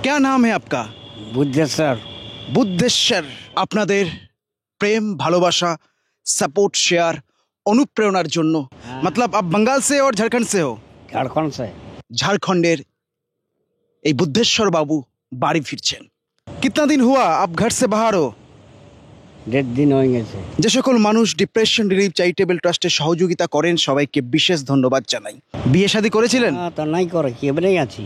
क्या नाम है आपका? বুদ্ধেশ্বর। বুদ্ধেশ্বর। আপনাদের প্রেম ভালোবাসা সাপোর্ট শেয়ার অনুপ্রেরণার জন্য मतलब आप बंगाल से और झारखंड से हो? ঝাড়খণ্ড সে। झारखंडेर এই বুদ্ধেশ্বর বাবু বাড়ি ফিরছেন। कितना दिन हुआ आप घर से बाहर हो? 1.5 দিন হয়ে গেছে। যে সকল মানুষ ডিপ্রেশন রিলিফ চ্যারিটেবল ট্রাস্টের সহযোগিতা করেন সবাইকে বিশেষ ধন্যবাদ জানাই। বিয়ে শাদী করেছিলেন? তা নাই করে কি এবারেই আছি।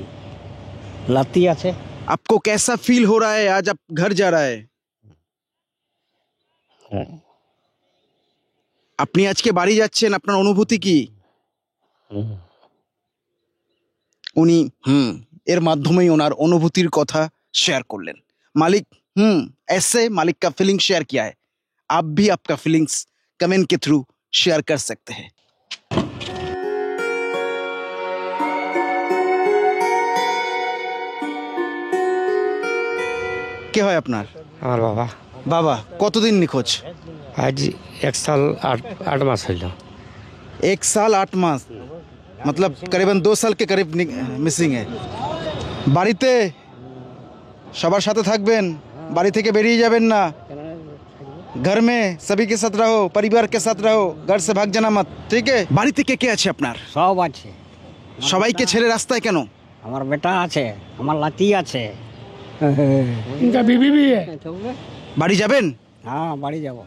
লাতি আছে। आपको कैसा फील हो रहा है आज आप घर जा रहा है? আপনি আজকে বাড়ি যাচ্ছেন আপনার অনুভূতি কি? উনি এর মাধ্যমেই ওনার অনুভূতির কথা शेयर করলেন। मालिक ऐसे मालिक का फीलिंग शेयर किया है। आप भी आपका फीलिंग्स कमेंट के थ्रू शेयर कर सकते हैं। কে হয় আপনার? আমার বাবা। বাবা কতদিন নিখোঁজ? আজ 1 সাল 8 মাস হইল। 1 साल 8 मास मतलब करीबन 2 साल के करीब मिसिंग है। বাড়িতে সবার সাথে থাকবেন, বাড়ি থেকে বেরিয়ে যাবেন না। घर में सभी के साथ रहो, परिवार के साथ रहो, घर से भाग जाना मत, ठीक है? বাড়িতে কে কে আছে আপনার? সব আছে। সবাইকে ছেড়ে রাস্তায় কেন? আমার বেটা আছে, আমার লাতি আছে। इनका बीबी भी है। বাড়ি যাবেন? হ্যাঁ বাড়ি যাব।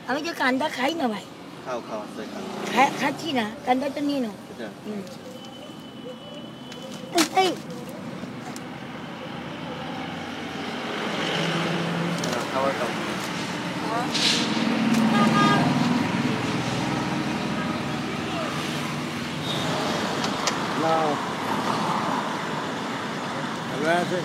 আমি যে কান্দা খাই না ভাই, খাও খাও খাচ্ছি না, কান্দাটা নিয়ে নাও। এই ভালো আছে।